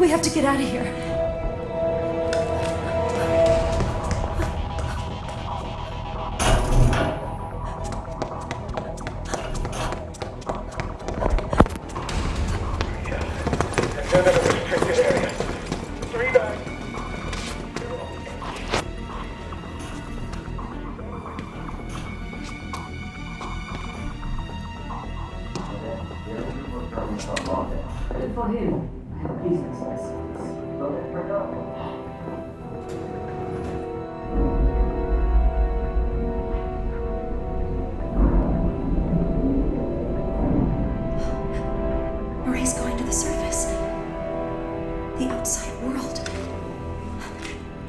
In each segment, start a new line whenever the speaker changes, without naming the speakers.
We have to get out of here.
Good for him. I have business lessons.
Marie's going to the surface. The outside world.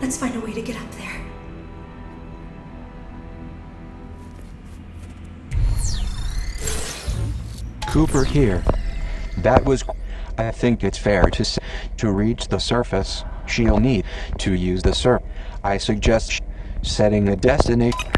Let's find a way to get up there.
Cooper here. That was... I think it's fair to say, to reach the surface, she'll need to use the surf. I suggest setting a destination.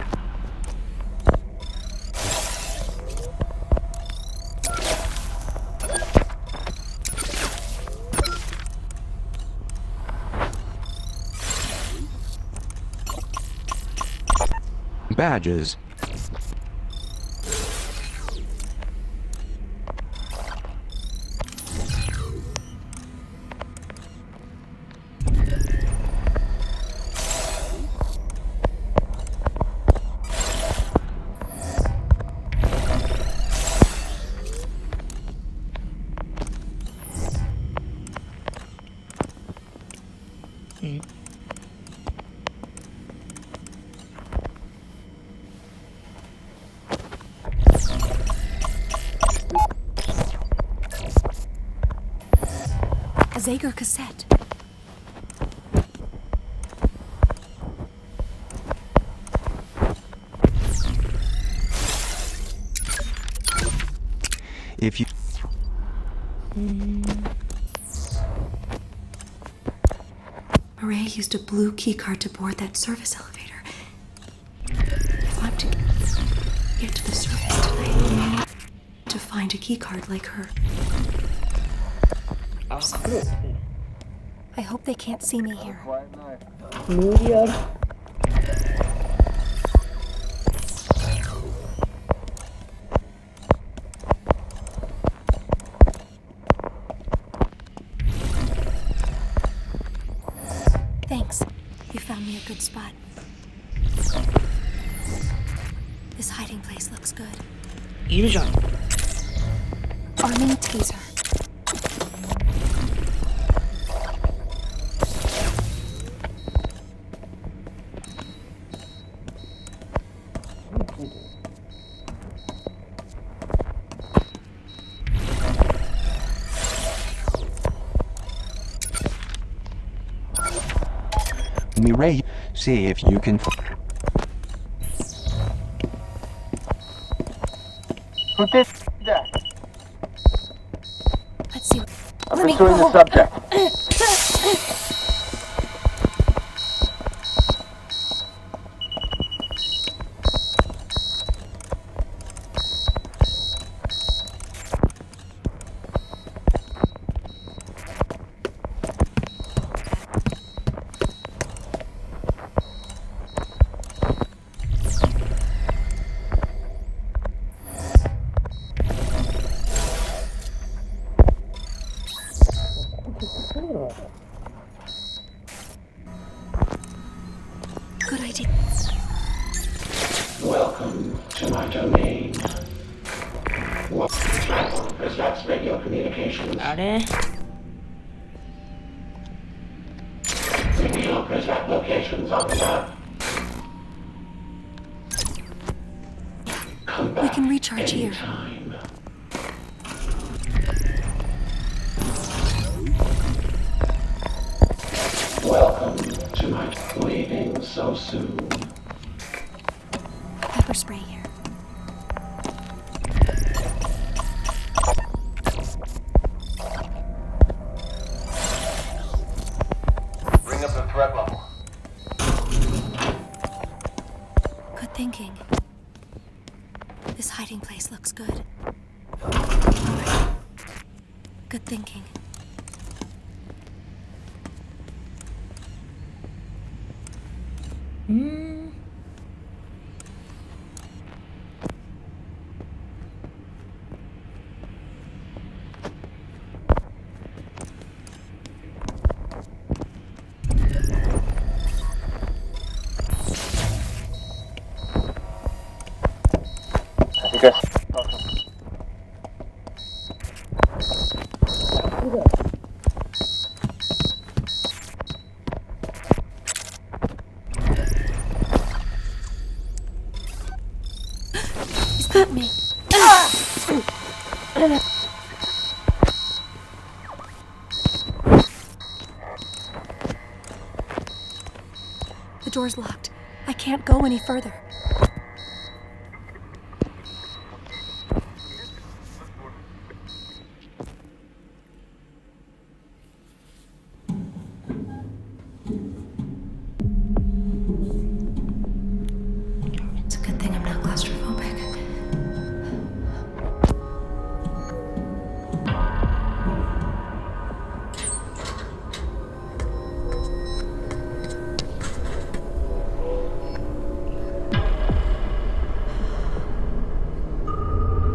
Badges.
A Zager cassette.
If you...
Marie used a blue keycard to board that service elevator. If I'm to get to the surface tonight, to find a keycard like her. I hope they can't see me here. Thanks. You found me a good spot. This hiding place looks good.
いるじゃん。
Arming taser.
Mireille, see if you can...
Who did that?
Let's see.
I'm
Let me
pursuing the
go.
subject.
Good idea.
Welcome to my domain. That's radio communications.
あれ
Radio present locations on the map. Come back
We can recharge here.
anytime. Welcome to my leaving so soon.
Pepper spray here.
Bring up the threat level.
Good thinking. This hiding place looks good. Good thinking.
I think
He's got me. The door's locked. I can't go any further. It's a good thing I'm not claustrophobic.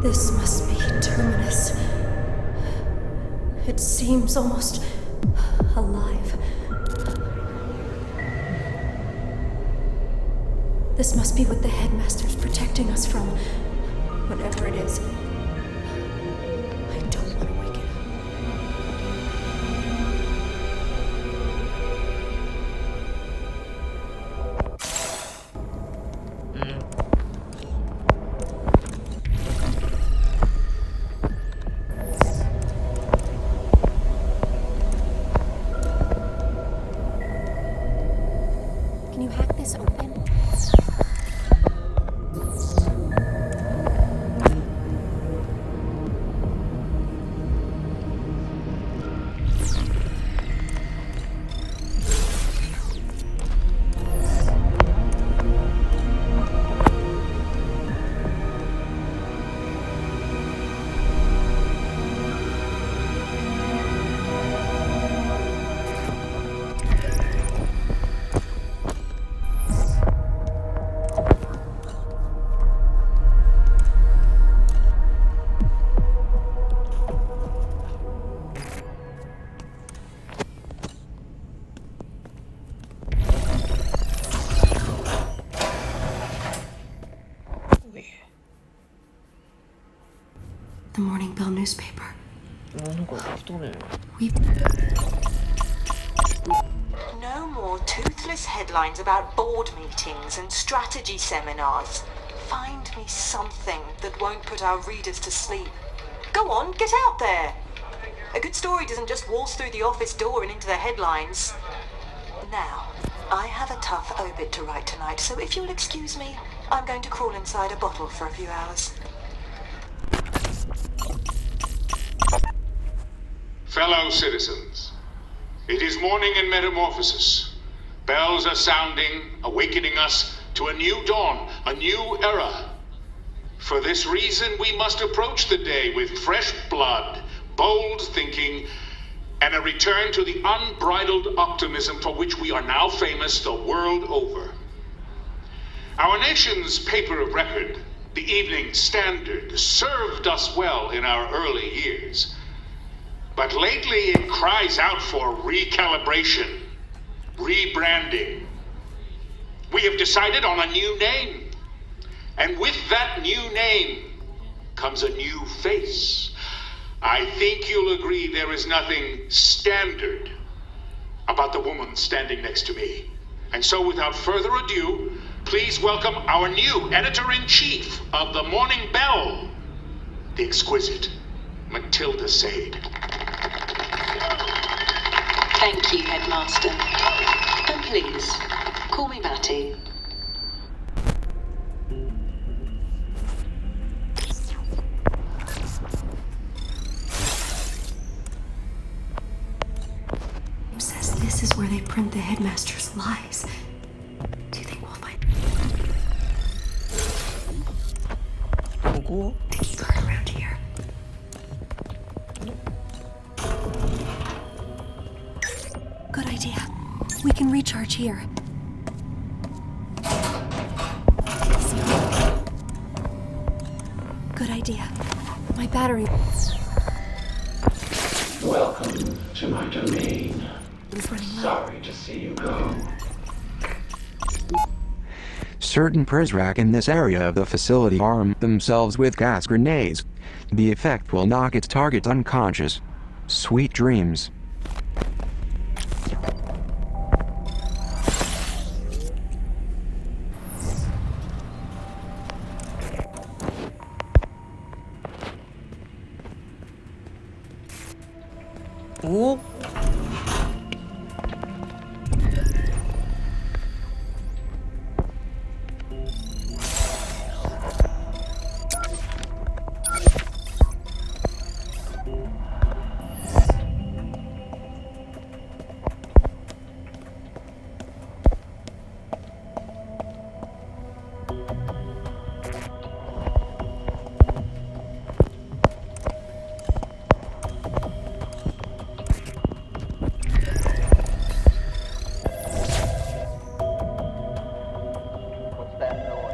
This must be Terminus. It seems almost alive. This must be what the headmaster's protecting us from, whatever it is. I don't want to wake it up. Can you hack this open? The Morning Bell newspaper.
なんか来たね。
We
No more toothless headlines about board meetings and strategy seminars. Find me something that won't put our readers to sleep. Go on, get out there. A good story doesn't just waltz through the office door and into the headlines. Now, I have a tough obit to write tonight, so if you'll excuse me, I'm going to crawl inside a bottle for a few hours.
Fellow citizens, it is morning in Metamorphosis. Bells are sounding, awakening us to a new dawn, a new era. For this reason, we must approach the day with fresh blood, bold thinking, and a return to the unbridled optimism for which we are now famous the world over. Our nation's paper of record, the Evening Standard, served us well in our early years. But lately it cries out for recalibration, rebranding. We have decided on a new name. And with that new name comes a new face. I think you'll agree there is nothing standard about the woman standing next to me. And so without further ado, please welcome our new editor-in-chief of the Morning Bell, the exquisite Matilda Sade.
Thank you, Headmaster. And please, call me Matty.
It says this is where they print the headmaster's lies. Do you think we'll find
ここ
the key card around here? Good idea. We can recharge here. idea. My battery
Welcome to my domain.
is running low.
Sorry to see you go.
Certain Prizrak in this area of the facility arm themselves with gas grenades. The effect will knock its target unconscious. Sweet dreams.
오?
What's that noise?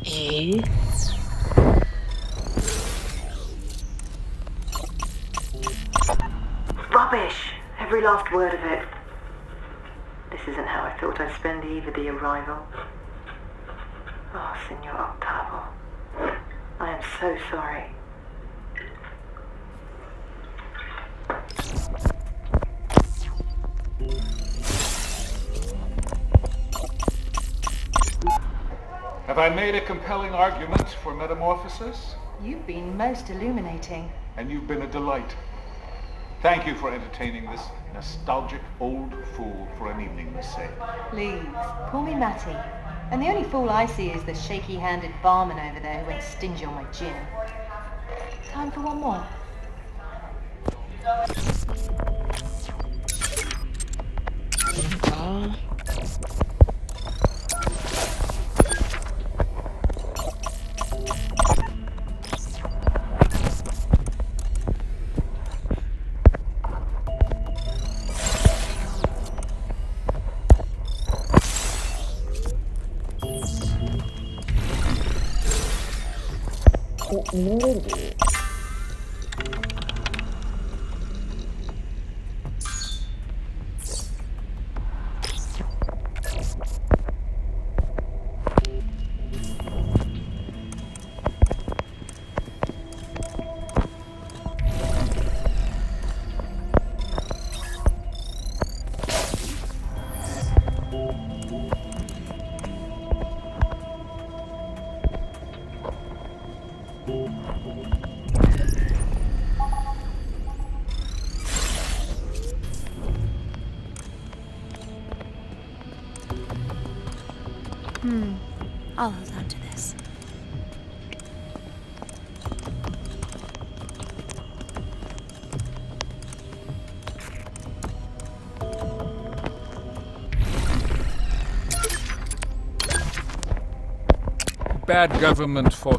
에?
Rubbish! Every last word of it. This isn't how I thought I'd spend Eve at the arrival. Oh, Signor Octavo. I am so sorry.
Have I made a compelling argument for metamorphosis?
You've been most illuminating.
And you've been a delight. Thank you for entertaining this nostalgic old fool for an evening, Miss Say.
Please, call me Matty. And the only fool I see is the shaky-handed barman over there who went stingy on my gin. Time for one more.
아. 있는 거지.
I'll hold on to this.
Bad government for...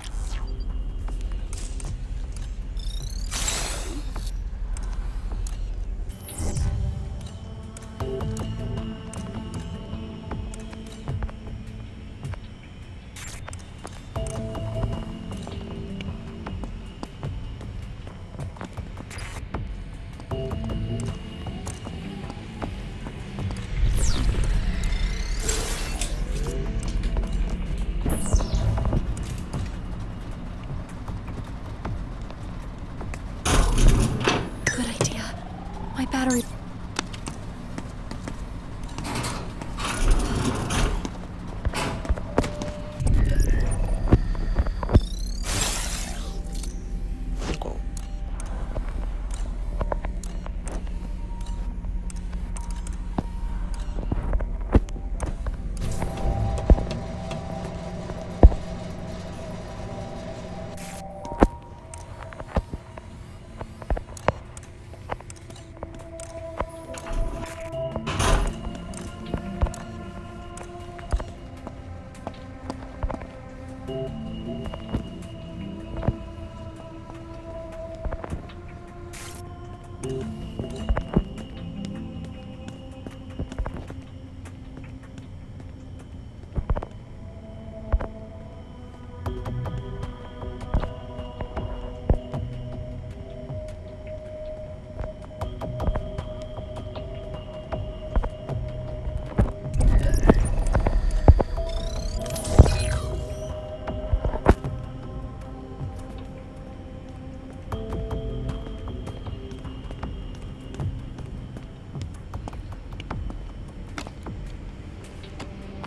Good idea. My battery...
이거.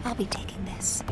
I'll be taking this.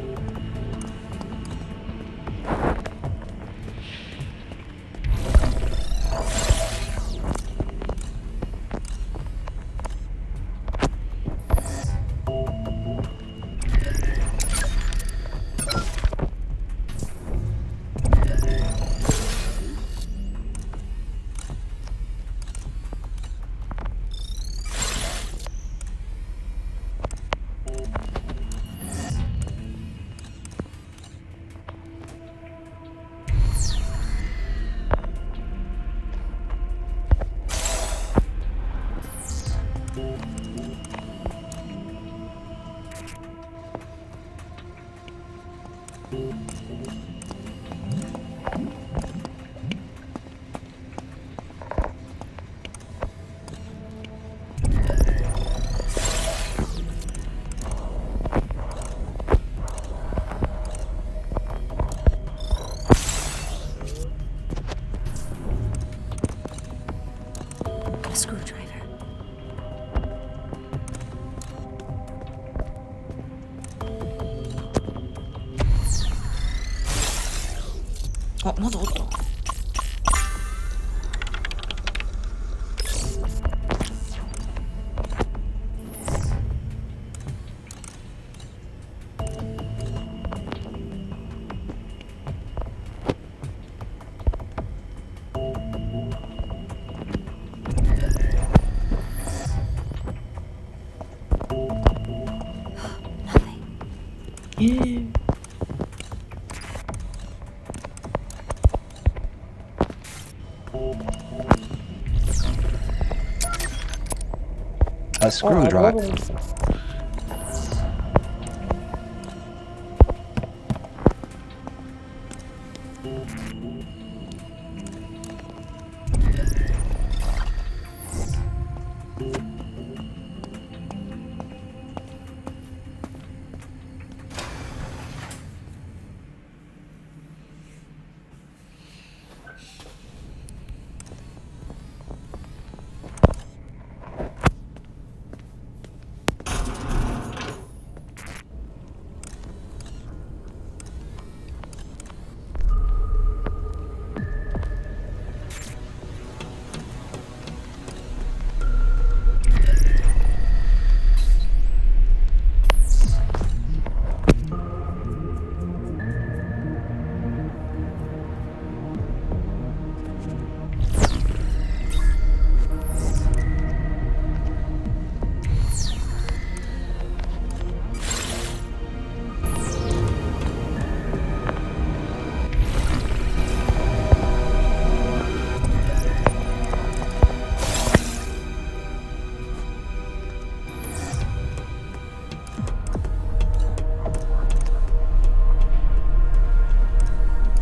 A screwdriver.
아, 맞아, 맞다.
Nothing.
A screwdriver.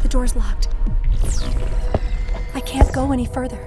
The door's locked. I can't go any further.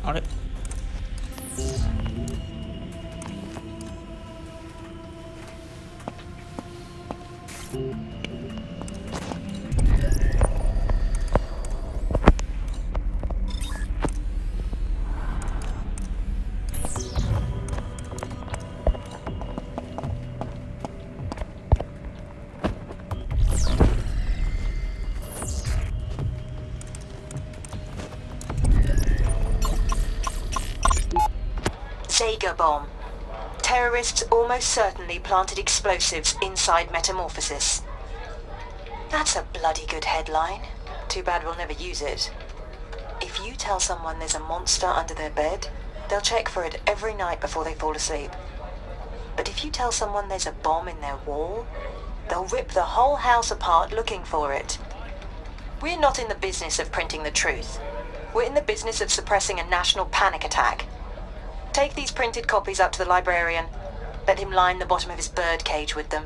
아래.
mega bomb. Terrorists almost certainly planted explosives inside Metamorphosis. That's a bloody good headline. Too bad we'll never use it. If you tell someone there's a monster under their bed, they'll check for it every night before they fall asleep. But if you tell someone there's a bomb in their wall, they'll rip the whole house apart looking for it. We're not in the business of printing the truth. We're in the business of suppressing a national panic attack. Take these printed copies up to the librarian. Let him line the bottom of his bird cage with them.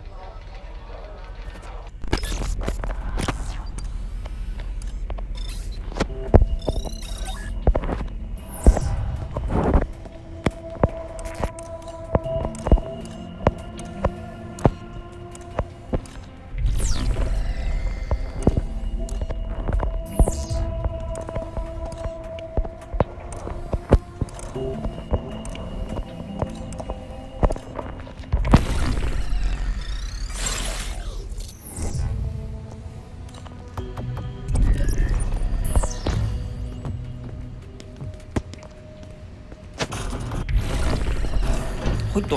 入った。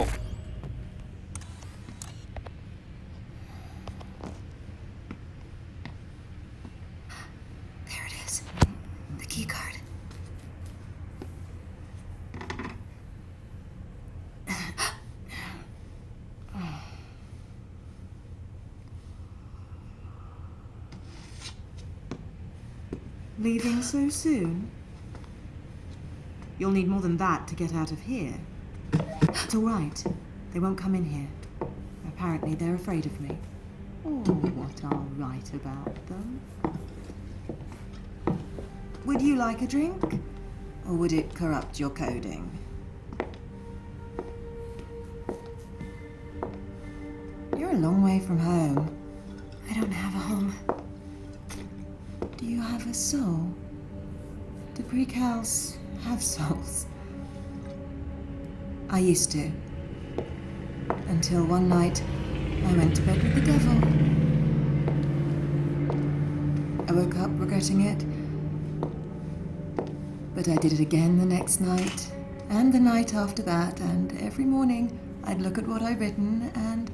There it is. The key card.
Leaving so soon? You'll need more than that to get out of here. It's all right. They won't come in here. Apparently they're afraid of me. Or what I'll write about them. Would you like a drink? Or would it corrupt your coding? You're a long way from home.
I don't have a home.
Do you have a soul? Do precals have souls? I used to. Until one night, I went to bed with the devil. I woke up regretting it. But I did it again the next night, and the night after that, and every morning I'd look at what I'd written and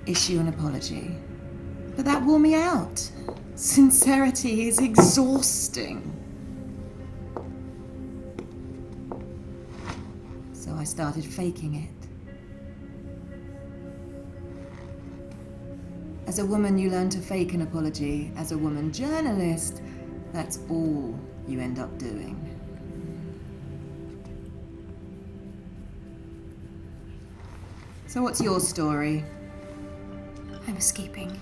issue an apology. But that wore me out. Sincerity is exhausting. So I started faking it. As a woman, you learn to fake an apology. As a woman journalist, that's all you end up doing. So what's your story?
I'm escaping.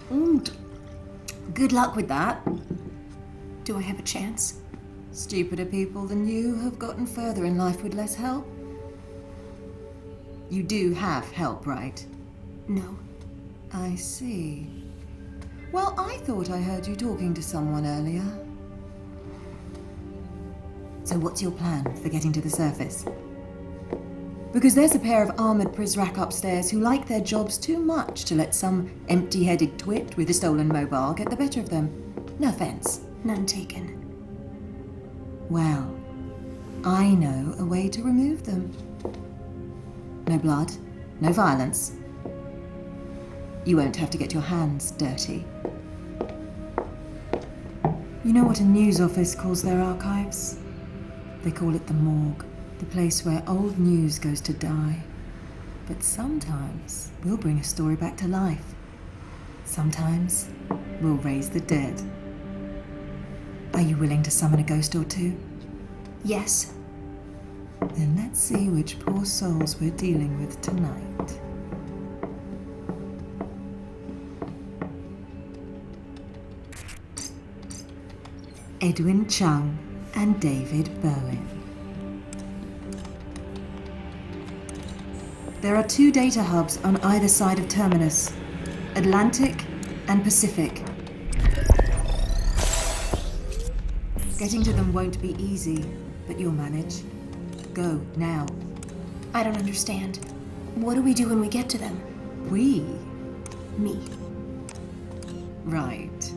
Good luck with that.
Do I have a chance?
Stupider people than you have gotten further in life with less help. You do have help, right?
No.
I see. Well, I thought I heard you talking to someone earlier. So what's your plan for getting to the surface? Because there's a pair of armoured Prizrak upstairs who like their jobs too much to let some empty-headed twit with a stolen mobile get the better of them. No offence.
None taken.
Well, I know a way to remove them. No blood, no violence. You won't have to get your hands dirty. You know what a news office calls their archives? They call it the morgue, the place where old news goes to die. But sometimes we'll bring a story back to life. Sometimes we'll raise the dead. Are you willing to summon a ghost or two?
Yes.
Then let's see which poor souls we're dealing with tonight. Edwin Chung and David Bowen. There are two data hubs on either side of Terminus, Atlantic and Pacific. Getting to them won't be easy, but you'll manage. Go, now.
I don't understand. What do we do when we get to them?
We?
Me.
Right.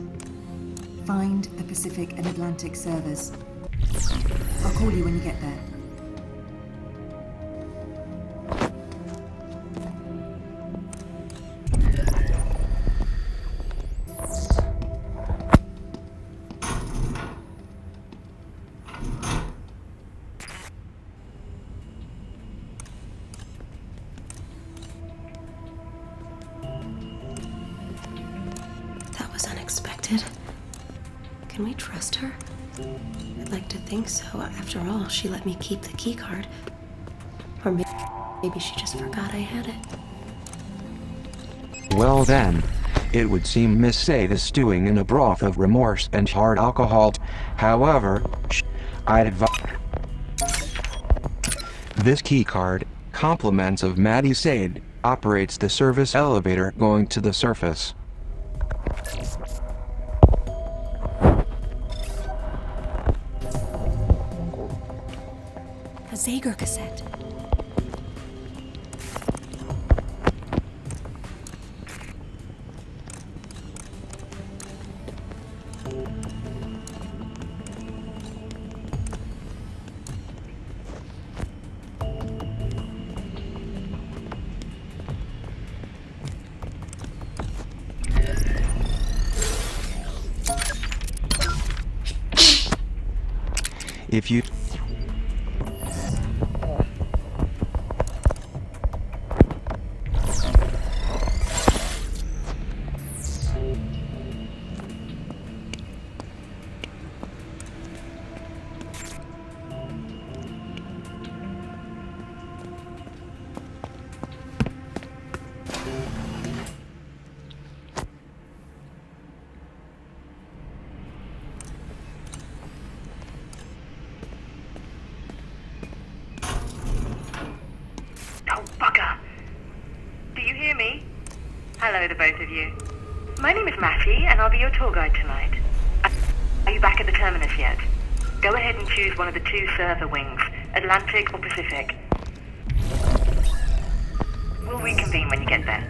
Find the Pacific and Atlantic servers. I'll call you when you get there.
That was unexpected. Can we trust her? I'd like to think so. After all, she let me keep the keycard. Or maybe she just forgot I had it.
Well then, it would seem Miss Sade is stewing in a broth of remorse and hard alcohol. However, I'd advise this keycard, compliments of Maddie Sade, operates the service elevator going to the surface.
A Zager cassette.
If you
Oh, bugger! Do you hear me? Hello, the both of you. My name is Matty, and I'll be your tour guide tonight. Are you back at the terminus yet? Go ahead and choose one of the two server wings, Atlantic or Pacific. We'll reconvene when you get there.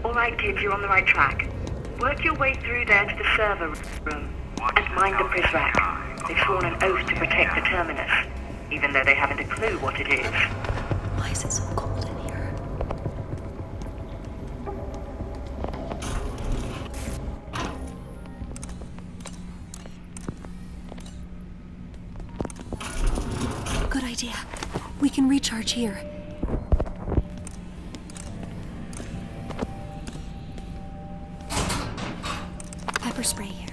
Alright kids, you're on the right track. Work your way through there to the server room and mind the Prisrac. They've sworn an oath to protect the terminus, even though they haven't a clue what it is.
Why is it so cold in here? Good idea. We can recharge here. Pepper spray here.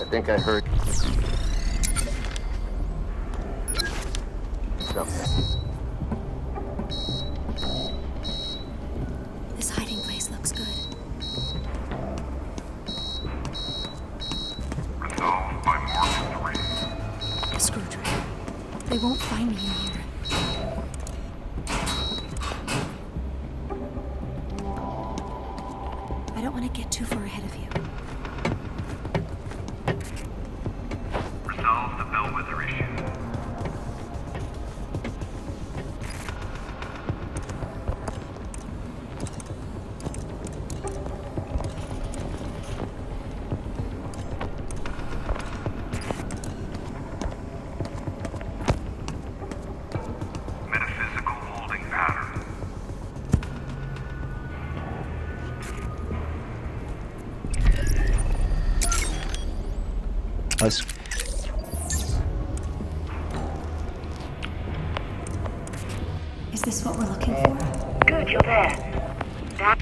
I think I heard something.
This hiding place looks good.
Resolved by Morgan 3.
A screwdriver. They won't find me in here. I don't want to get too far ahead of you.
Resolve the bellwether issue. Metaphysical holding pattern.
us
Is this what we're looking for?
Good, you're there. That...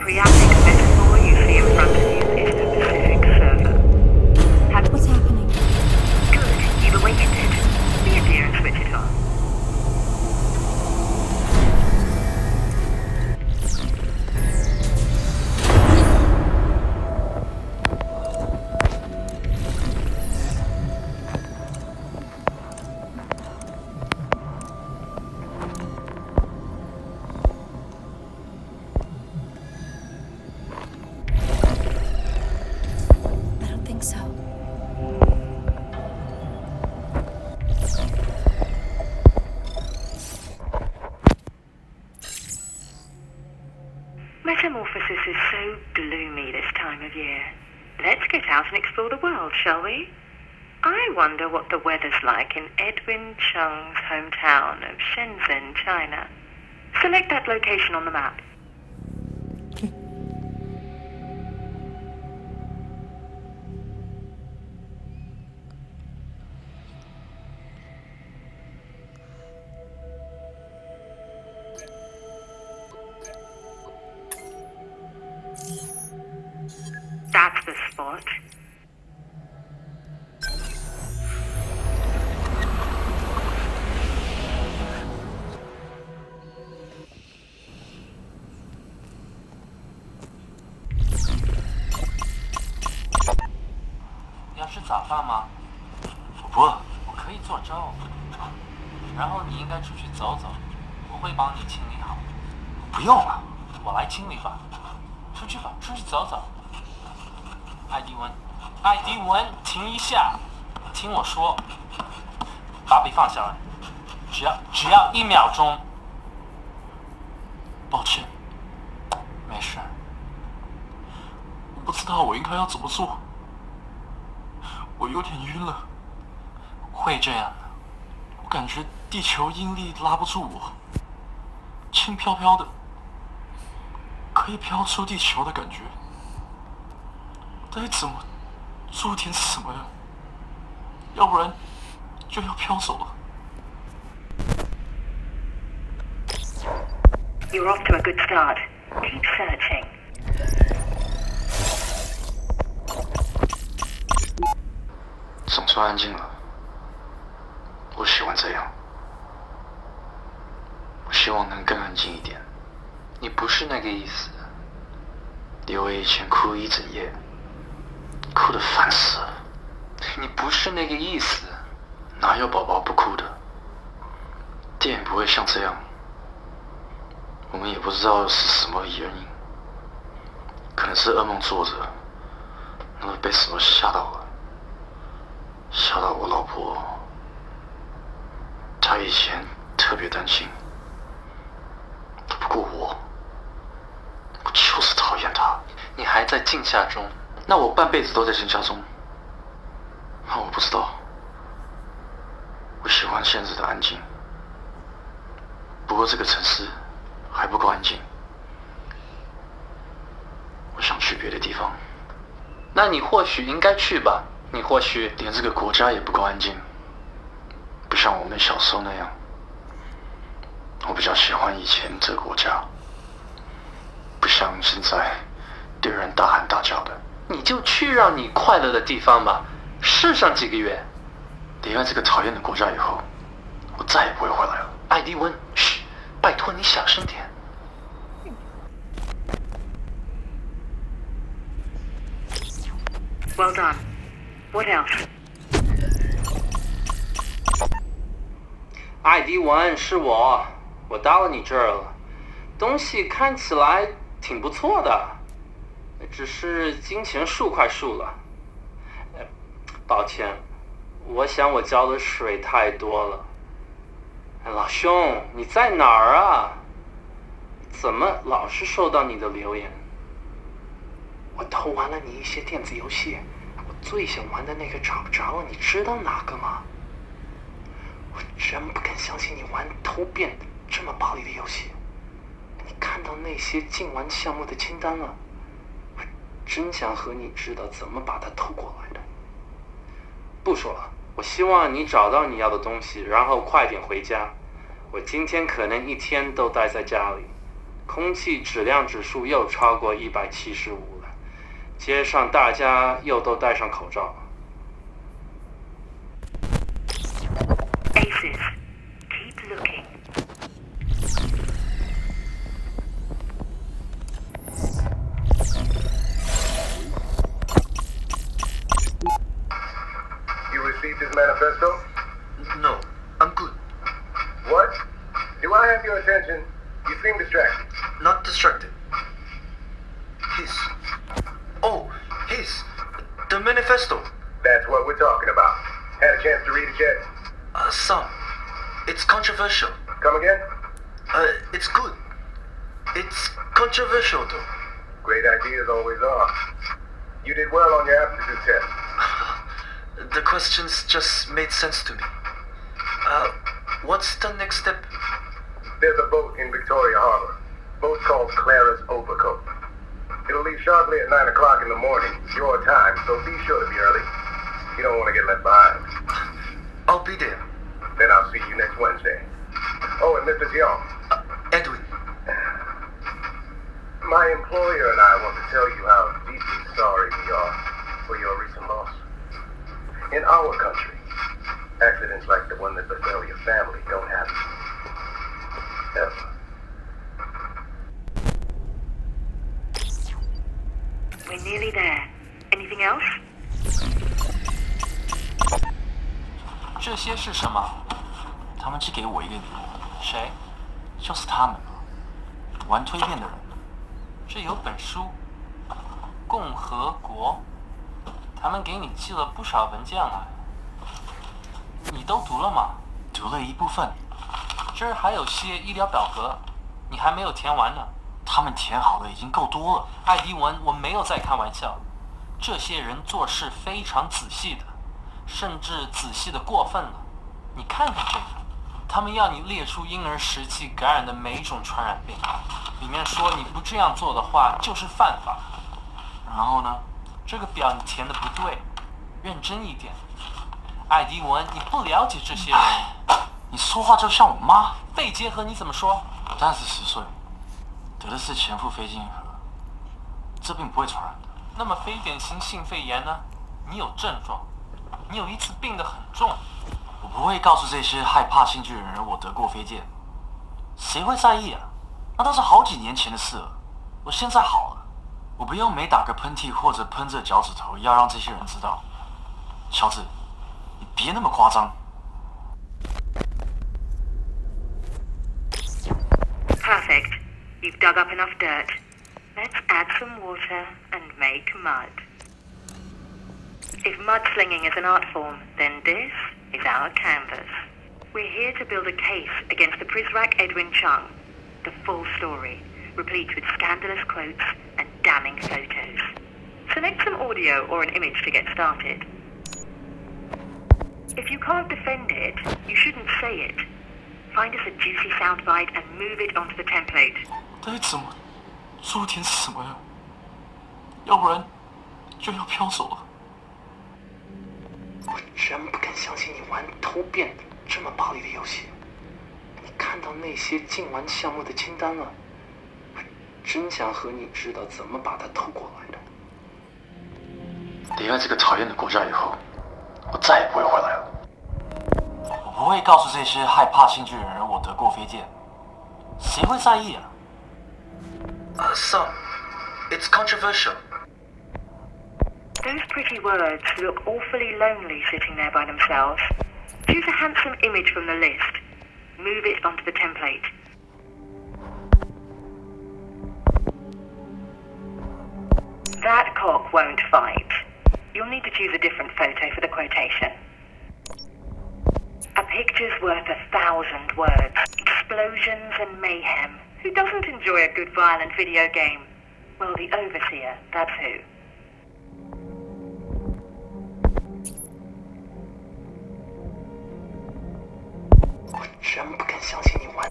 Preambic metaphor you see in front of you is the Pacific server.
What's happening?
Good, you've awakened it. Be a dear and switch it on.
I don't think so.
Metamorphosis is so gloomy this time of year. Let's get out and explore the world, shall we? I wonder what the weather's like in Edwin Chung's hometown of Shenzhen, China. Select that location on the map. That's the spot.
“要吃早饭吗？”“不，我可以做粥。”“然后你应该出去走走，我会帮你清理好。”“不用了，我来清理吧。”“出去吧，出去走走。”“艾迪文，艾迪文，停一下，听我说，把笔放下来，只要1秒钟。”“抱歉，没事。我不知道我应该要怎么做，我有点晕了。”“会这样的，我感觉地球引力拉不住我，轻飘飘的，可以飘出地球的感觉。我得怎么做点什么呀？要不然就要飘走了。”
You're off to a good start. Keep searching.
总算安静了。我喜欢这样。我希望能更安静一点。你不是那个意思。李薇以前哭一整夜，哭得烦死了。你不是那个意思。哪有宝宝不哭的？电影不会像这样。我们也不知道是什么原因，可能是噩梦做着，然后被什么吓到了，吓到我老婆。她以前特别担心，不过我就是讨厌她。你还在惊吓中？那我半辈子都在惊吓中。那我不知道。我喜欢现在的安静，不过这个城市还不够安静，我想去别的地方。那你或许应该去吧。你或许连这个国家也不够安静，不像我们小时候那样。我比较喜欢以前这个国家，不像现在对人大喊大叫的。你就去让你快乐的地方吧，试上几个月。离开这个讨厌的国家以后，我再也不会回来了。艾迪温，嘘，拜托你小声点。
Well done. What else?
艾迪文，是我到了你这儿了。东西看起来挺不错的，只是金钱数快数了。抱歉，我想我浇的水太多了。老兄，你在哪儿啊？怎么老是收到你的留言？我偷玩了你一些电子游戏，我最想玩的那个找不着了，你知道哪个吗？我真不敢相信你玩偷变这么暴力的游戏。你看到那些禁玩项目的清单了？我真想和你知道怎么把它偷过来的。不说了，我希望你找到你要的东西，然后快点回家。我今天可能一天都待在家里，空气质量指数又超过175了，街上大家又都戴上口罩。
Aces, keep looking.
You received his manifesto?
No, I'm good.
What? Do I have your attention? You seem distracted.
Not distracted. His. Oh, his. The manifesto.
That's what we're talking about. Had a chance to read it yet?
Some. It's controversial.
Come again?
It's good. It's controversial, though.
Great ideas always are. You did well on your aptitude test.
The questions just made sense to me. What's the next step?
There's a boat in Victoria Harbor. Boat called Clara's Overcoat. It'll leave sharply at 9 o'clock in the morning, your time, so be sure to be early. You don't want to get left behind.
I'll be there.
Then I'll see you next Wednesday. Oh, and Mr. Dion.
Edwin.
My employer and I want to tell you how deeply sorry we are for your recent loss. In our country, accidents like the one that befell your family don't happen. Ever.
We're nearly there. Anything else?
这些是什么？他们只给我一个礼物。谁？就是他们，玩推变的人。这有本书，《共和国》，他们给你寄了不少文件来，你都读了吗？读了一部分。这儿还有些医疗表格，你还没有填完呢。他们填好的已经够多了。艾迪文，我没有在开玩笑，这些人做事非常仔细的。甚至仔细的过分了。你看看这个，他们要你列出婴儿时期感染的每种传染病，里面说你不这样做的话就是犯法。然后呢，这个表你填的不对，认真一点。艾迪文，你不了解这些人。你说话就像我妈。肺结核你怎么说？30岁，得的是前腹非经核，这病不会传染的。那么非典型性肺炎呢？你有症状。你有一次病得很重，我不会告诉这些害怕新巨人我得过飞剑，谁会在意啊？那都是好几年前的事了。我现在好了，我不用每打个喷嚏或者喷着脚趾头，要让这些人知道。乔治，你别那么夸张。
Perfect. You've dug up enough dirt. Let's add some water and make mud. If mudslinging is an art form, then this is our canvas. We're here to build a case against the Prizrak Edwin Chung. The full story, replete with scandalous quotes and damning photos. Select some audio or an image to get started. If you can't defend it, you shouldn't say it. Find us a juicy soundbite and move it onto the template.
到底怎么做点什么呀？要不然就要飘走了。我真不敢相信你玩偷变这么暴力的游戏。你看到那些禁玩项目的清单了？我真想和你知道怎么把它偷过来的。离开这个讨厌的国家以后，我再也不会回来了。我不会告诉这些害怕新巨人我得过飞剑，谁会在意啊
？Some. It's controversial.
Those pretty words look awfully lonely sitting there by themselves. Choose a handsome image from the list. Move it onto the template. That cock won't fight. You'll need to choose a different photo for the quotation. A picture's worth 1,000 words. Explosions and mayhem. Who doesn't enjoy a good violent video game? Well, the Overseer, that's who.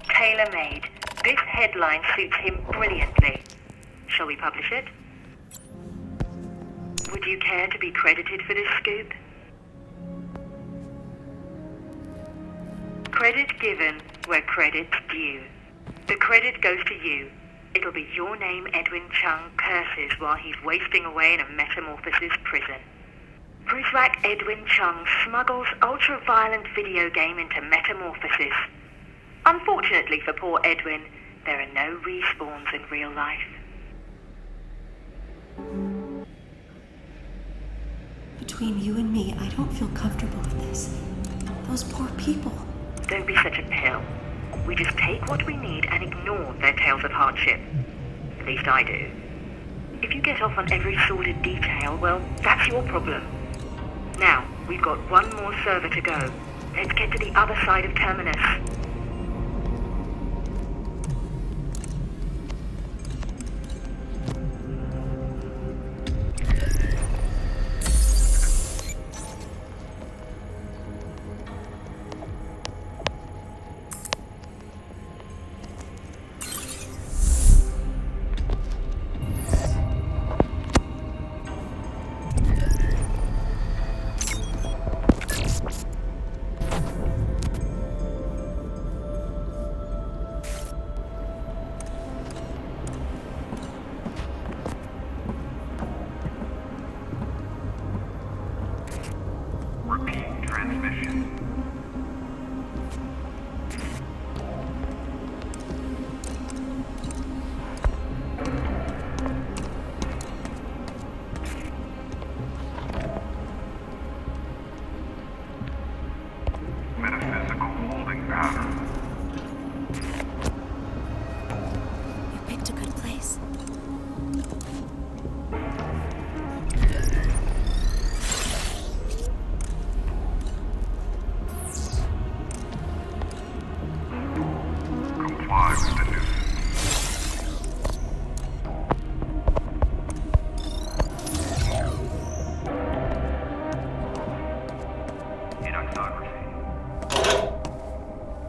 Tailor-made. This headline suits him brilliantly. Shall we publish it? Would you care to be credited for this scoop? Credit given where credit's due. The credit goes to you. It'll be your name Edwin Chung curses while he's wasting away in a metamorphosis prison. Prisrak Edwin Chung smuggles ultra-violent video game into metamorphosis. Unfortunately for poor Edwin, there are no respawns in real life.
Between you and me, I don't feel comfortable with this. Those poor people.
Don't be such a pill. We just take what we need and ignore their tales of hardship. At least I do. If you get off on every sordid detail, well, that's your problem. Now, we've got one more server to go. Let's get to the other side of Terminus.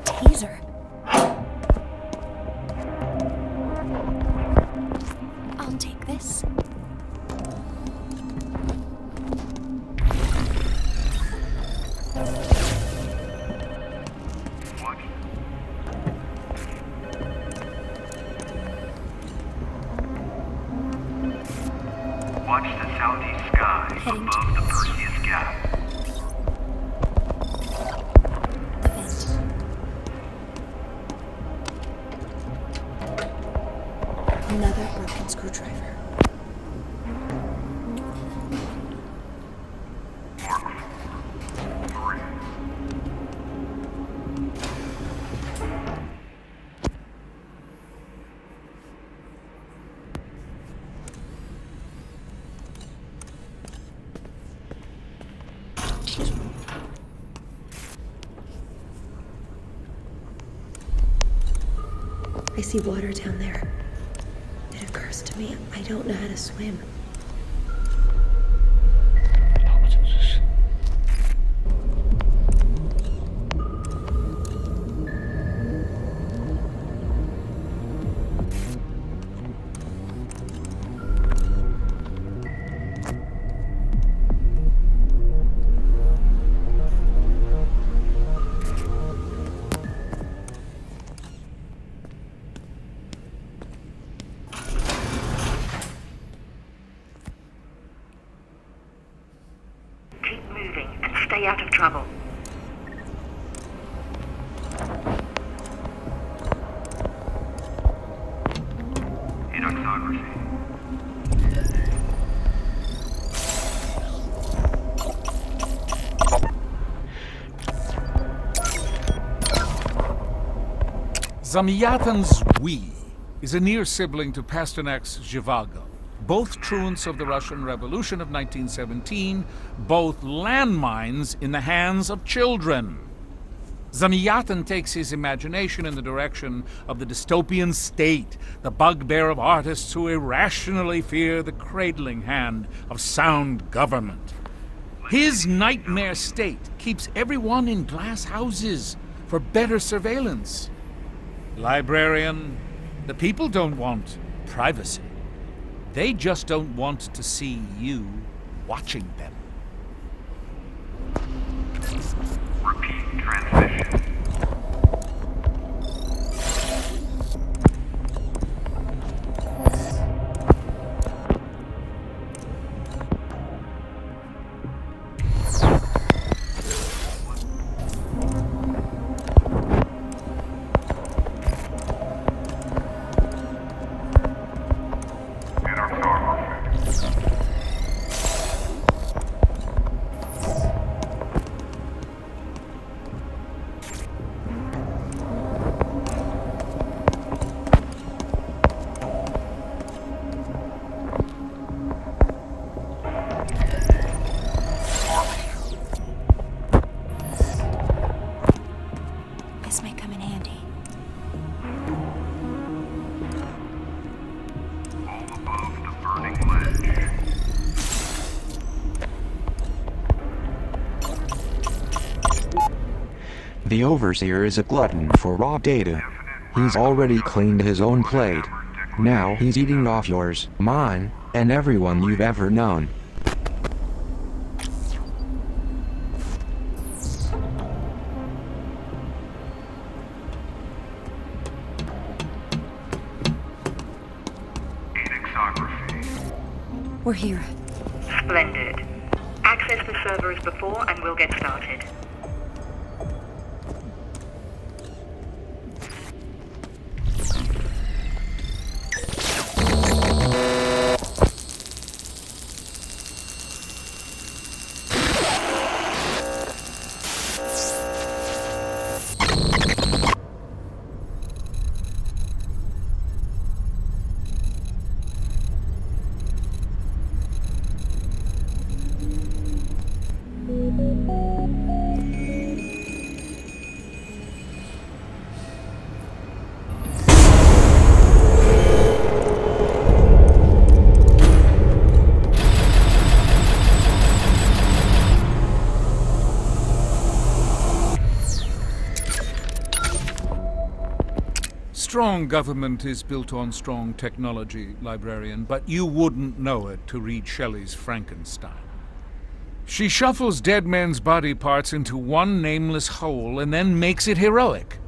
Teaser. I'll take this.
Watch the southeast sky above the Perseus Gap.
Another broken screwdriver. I see water down there. It occurs to me I don't know how to swim.
Stay out of trouble.
Inoxography.
Zamyatin's We is a near sibling to Pasternak's Zhivago. Both truants of the Russian Revolution of 1917, both landmines in the hands of children. Zamyatin takes his imagination in the direction of the dystopian state, the bugbear of artists who irrationally fear the cradling hand of sound government. His nightmare state keeps everyone in glass houses for better surveillance. Librarian, the people don't want privacy. They just don't want to see you watching them.
Repeat transmission.
This may come in handy.
All above the burning ledge.
The Overseer is a glutton for raw data. He's already cleaned his own plate. Now he's eating off yours, mine, and everyone you've ever known.
We're here.
Splendid. Access the server as before and we'll get started.
Strong government is built on strong technology, Librarian, but you wouldn't know it to read Shelley's Frankenstein. She shuffles dead men's body parts into one nameless whole and then makes it heroic.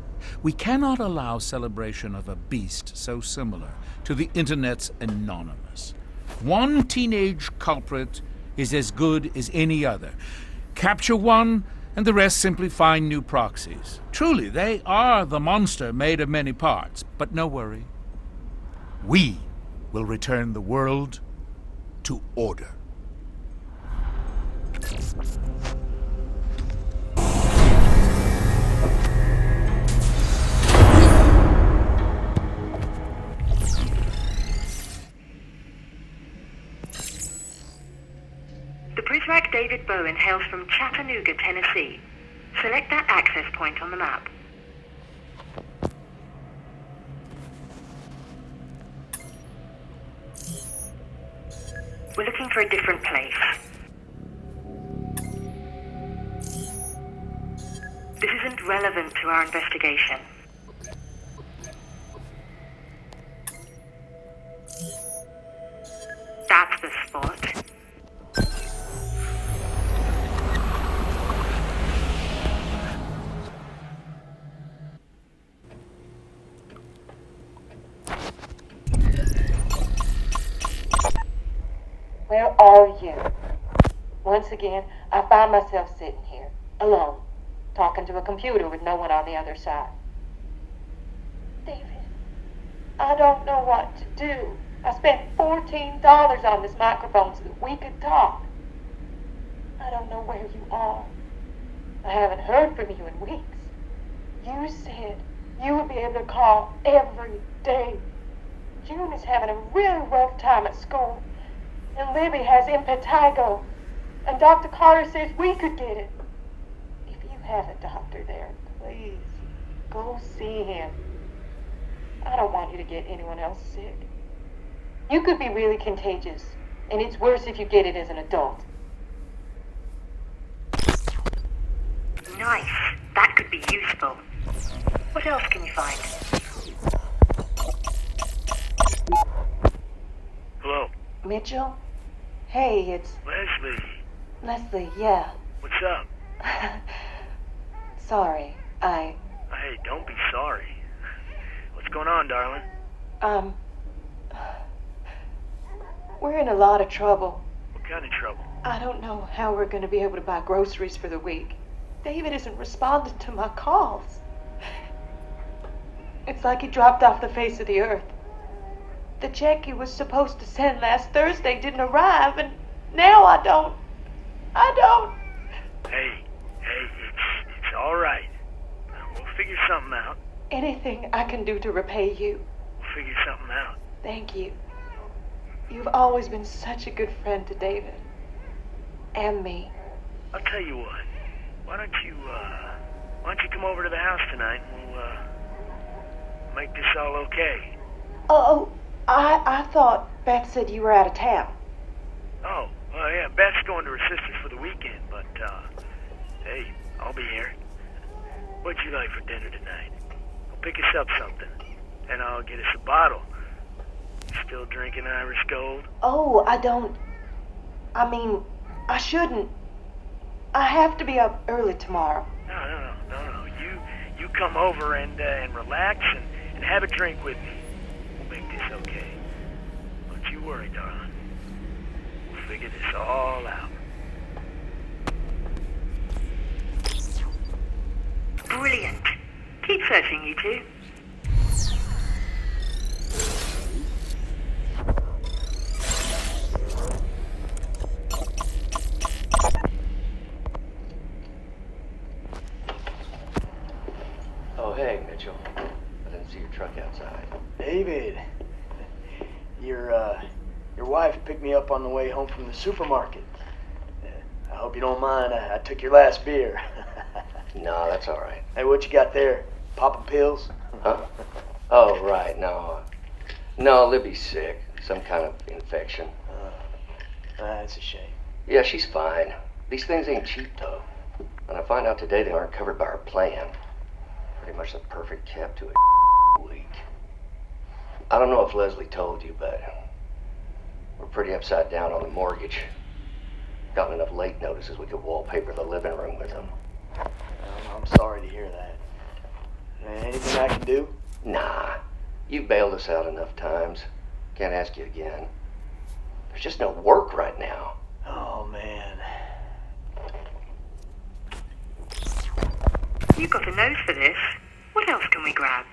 We cannot allow celebration of a beast so similar to the Internet's anonymous. One teenage culprit is as good as any other. Capture one, and the rest simply find new proxies. Truly, they are the monster made of many parts, but no worry. We will return the world to order.
The Prisrac David Bowen hails from Chattanooga, Tennessee. Select that access point on the map. We're looking for a different place. This isn't relevant to our investigation. That's the spot.
Where are you? Once again, I find myself sitting here, alone, talking to a computer with no one on the other side. David, I don't know what to do. I spent $14 on this microphone so that we could talk. I don't know where you are. I haven't heard from you in weeks. You said you would be able to call every day. June is having a really rough time at school. And Libby has impetigo. And Dr. Carter says we could get it. If you have a doctor there, Please, go see him. I don't want you to get anyone else sick. You could be really contagious, and it's worse if you get it as an adult.
Nice. That could be useful. What else can you find?
Hello?
Mitchell? Hey, it's
Leslie.
Leslie, yeah.
What's up?
Sorry,
Hey, don't be sorry. What's going on, darling?
We're in a lot of trouble.
What kind of trouble?
I don't know how we're going to be able to buy groceries for the week. David isn't responding to my calls. It's like he dropped off the face of the earth. The check he was supposed to send last Thursday didn't arrive, and now I don't.
Hey, it's all right. We'll figure something out.
Anything I can do to repay you.
We'll figure something out.
Thank you. You've always been such a good friend to David. And me.
I'll tell you what. Why don't you come over to the house tonight and we'll, make this all okay?
Oh, I thought Beth said you were out of town.
Oh, well, yeah, Beth's going to her sister's for the weekend, but, hey, I'll be here. What'd you like for dinner tonight? I'll pick us up something, and I'll get us a bottle. You still drinking Irish Gold?
Oh, I shouldn't. I have to be up early tomorrow.
No. You come over and relax and have a drink with me. We'll make this okay. Don't you worry, darling. We'll figure this all out.
Brilliant. Keep searching, you two.
Oh, hey, Mitchell. I didn't see your truck outside.
David, your wife picked me up on the way home from the supermarket. I hope you don't mind. I took your last beer.
No, that's all right.
Hey, what you got there? Popping pills?
Huh? Oh, right. No, Libby's sick. Some kind of infection.
That's a shame.
Yeah, she's fine. These things ain't cheap, though. And I find out today they aren't covered by our plan. Pretty much the perfect cap to a week. I don't know if Leslie told you, but we're pretty upside down on the mortgage. Gotten enough late notices we could wallpaper the living room with them.
I'm sorry to hear that. Anything I can do?
Nah. You've bailed us out enough times. Can't ask you again. There's just no work right now.
Oh, man.
You've got a nose for this. What else can we grab?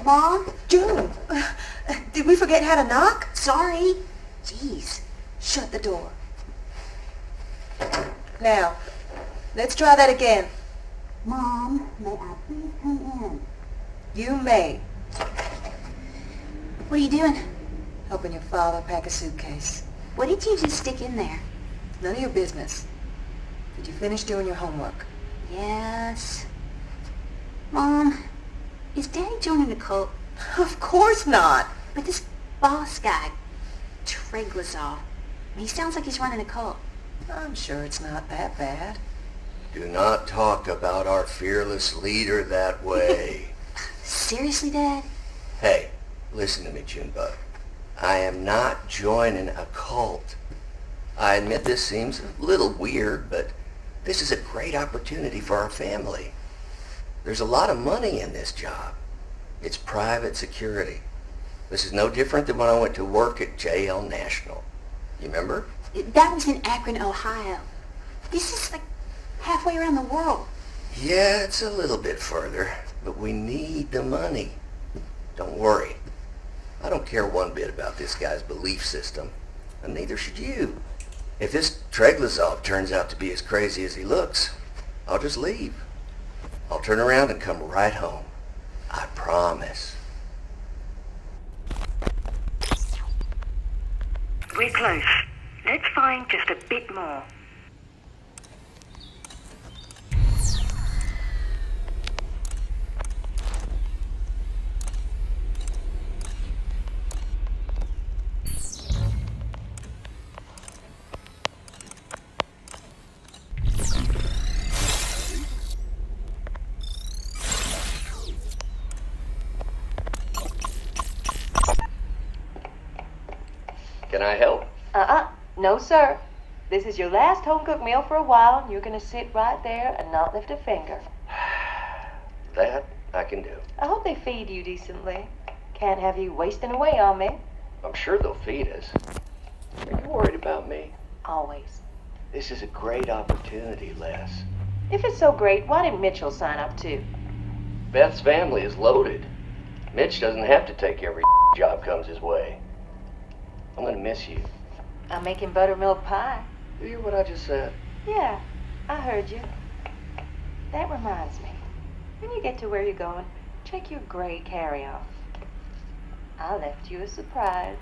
Mom? June! Did we forget how to knock? Sorry. Jeez. Shut the door. Now, let's try that again.
Mom, may I please come in?
You may.
What are you doing?
Helping your father pack a suitcase.
What did you just stick in there?
None of your business. Did you finish doing your homework?
Yes. Mom, is Daddy joining the cult?
Of course not.
But this boss guy, Treglazov, he sounds like he's running a cult.
I'm sure it's not that bad.
Do not talk about our fearless leader that way.
Seriously, Dad?
Hey, listen to me, Junebug. I am not joining a cult. I admit this seems a little weird, but this is a great opportunity for our family. There's a lot of money in this job. It's private security. This is no different than when I went to work at JL National. You remember?
That was in Akron, Ohio. This is like halfway around the world.
Yeah, it's a little bit further, but we need the money. Don't worry. I don't care one bit about this guy's belief system, and neither should you. If this Treglazov turns out to be as crazy as he looks, I'll just leave. I'll turn around and come right home. I promise.
We're close. Let's find just a bit more.
Can I help?
No, sir. This is your last home-cooked meal for a while, and you're gonna sit right there and not lift a finger.
That I can do.
I hope they feed you decently. Can't have you wasting away on me.
I'm sure they'll feed us. Are you worried about me?
Always.
This is a great opportunity, Les.
If it's so great, why didn't Mitchell sign up too?
Beth's family is loaded. Mitch doesn't have to take every job comes his way. I'm gonna miss you.
I'm making buttermilk pie.
You hear what I just said?
Yeah, I heard you. That reminds me. When you get to where you're going, check your gray carry-on. I left you a surprise.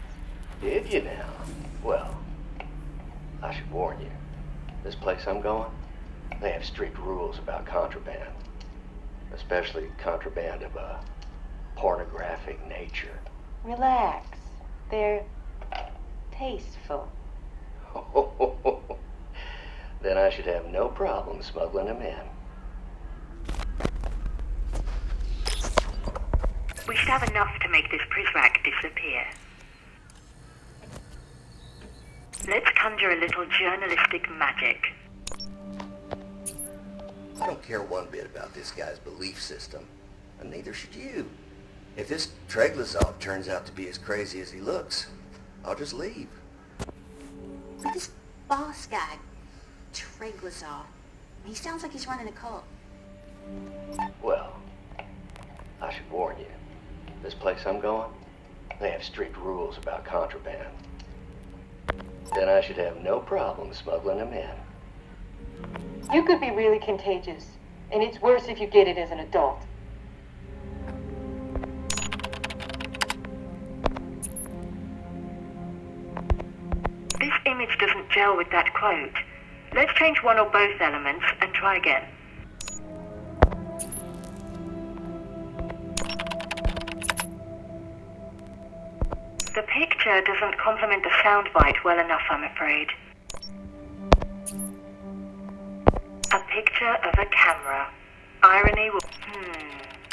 Did you now? Well, I should warn you. This place I'm going, they have strict rules about contraband. Especially contraband of a pornographic nature.
Relax. They're tasteful.
Then I should have no problem smuggling them in.
We should have enough to make this Prizrak disappear. Let's conjure a little journalistic magic.
I don't care one bit about this guy's belief system, and neither should you. If this Treglazov turns out to be as crazy as he looks, I'll just leave.
But this boss guy, Treglazov, he sounds like he's running a cult.
Well, I should warn you. This place I'm going, they have strict rules about contraband. Then I should have no problem smuggling them in.
You could be really contagious, and it's worse if you get it as an adult.
This image doesn't gel with that quote. Let's change one or both elements and try again. The picture doesn't complement the soundbite well enough, I'm afraid. A picture of a camera. Irony will...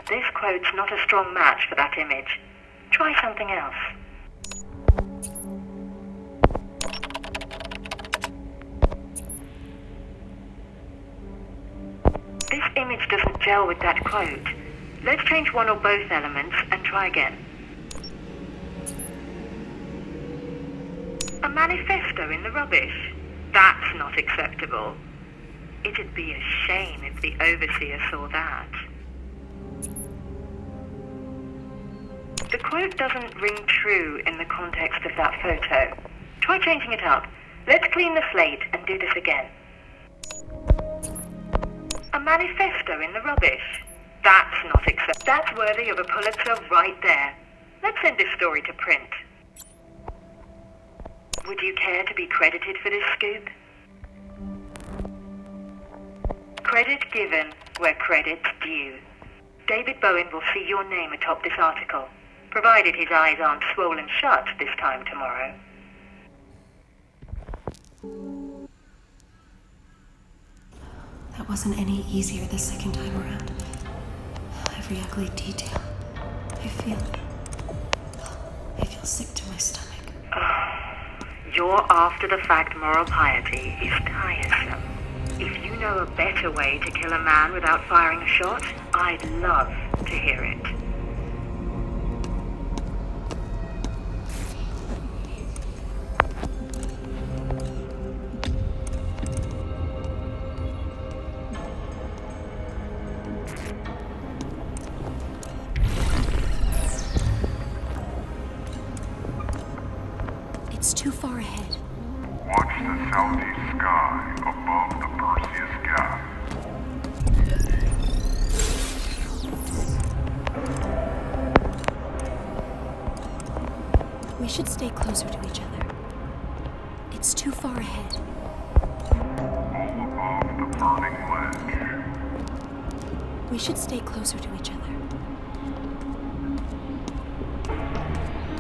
This quote's not a strong match for that image. Try something else. This image doesn't gel with that quote. Let's change one or both elements and try again. A manifesto in the rubbish? That's not acceptable. It'd be a shame if the overseer saw that. The quote doesn't ring true in the context of that photo. Try changing it up. Let's clean the slate and do this again. A manifesto in the rubbish? That's not acceptable. That's worthy of a Pulitzer right there. Let's send this story to print. Would you care to be credited for this scoop? Credit given where credit's due. David Bowen will see your name atop this article, provided his eyes aren't swollen shut this time tomorrow.
That wasn't any easier the second time around. Every ugly detail. I feel sick to my stomach.
Your after-the-fact moral piety is tiresome. If you know a better way to kill a man without firing a shot, I'd love to hear it.
It's too far ahead.
Watch the southeast sky above the Perseus Gap.
We should stay closer to each other. It's too far ahead.
All above the burning ledge.
We should stay closer to each other.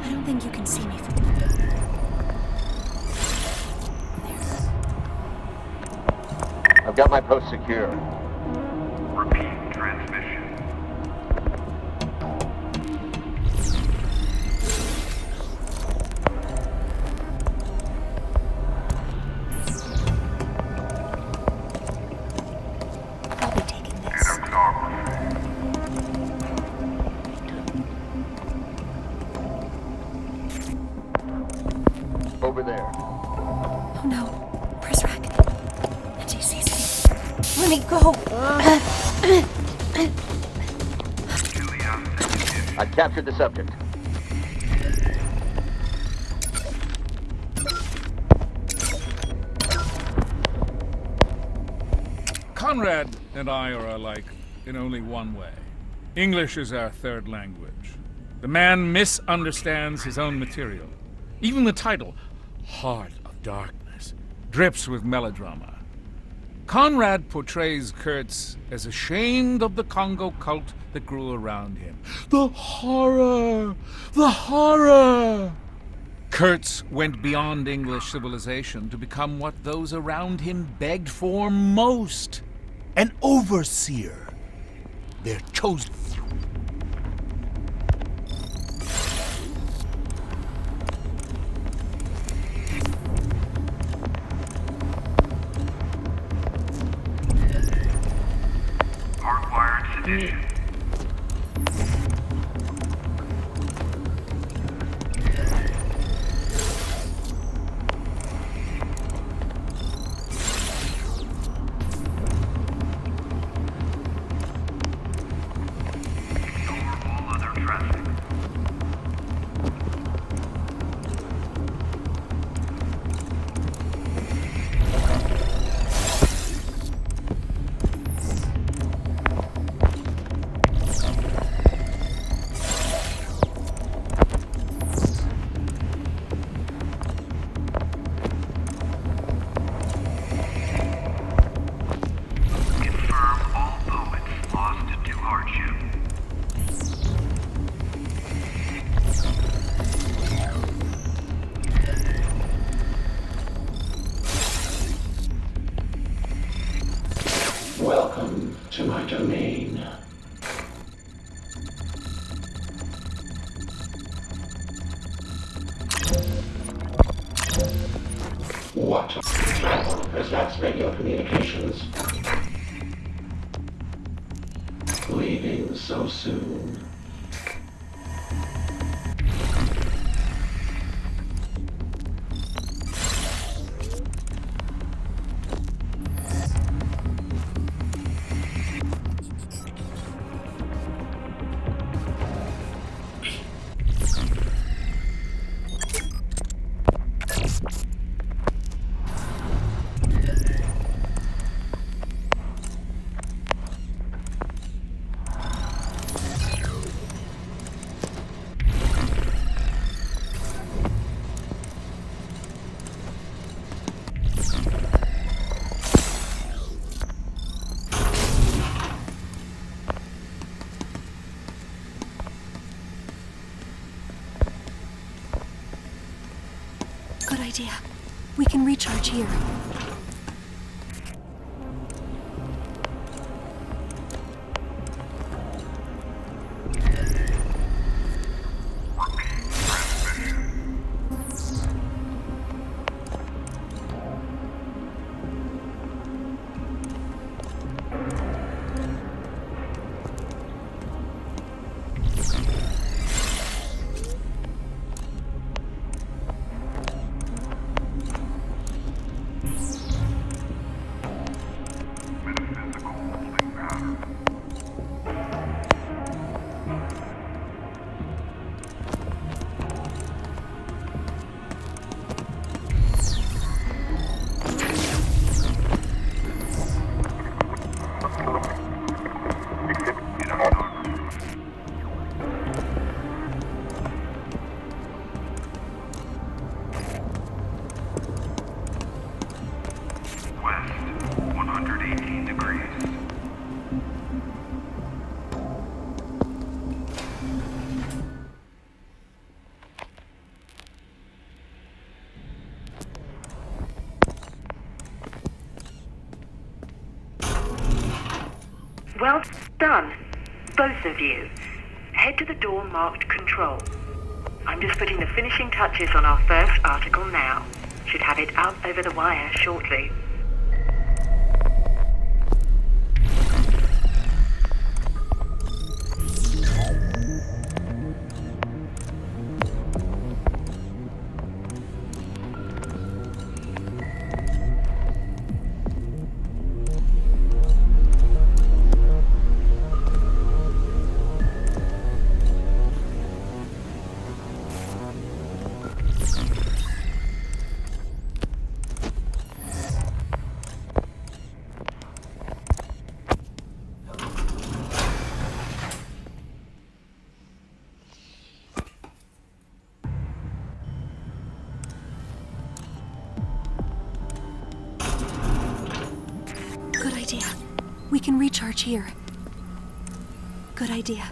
I don't think you can see me from there.
I've got my post secure.
Repeat transmission.
I'll be taking this.
Over there.
Oh no. Press rack. And he sees me. Let me go.
I've captured the subject.
Conrad and I are alike in only one way. English is our third language. The man misunderstands his own material. Even the title, Heart of Darkness, drips with melodrama. Conrad portrays Kurtz as ashamed of the Congo cult that grew around him. The horror! The horror! Kurtz went beyond English civilization to become what those around him begged for most. An overseer. Their chosen.
Hardwired sedition. Ignore all other traffic. Confirm all poets lost to hardship.
Welcome to my domain. What has that's radio communications? Leaving so soon.
Good idea. We can recharge here.
West, 118 degrees.
Well done, both of you. Head to the door marked Control. I'm just putting the finishing touches on our first article now. Should have it out over the wire shortly.
Good idea. We can recharge here. Good idea.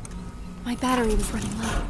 My battery was running low.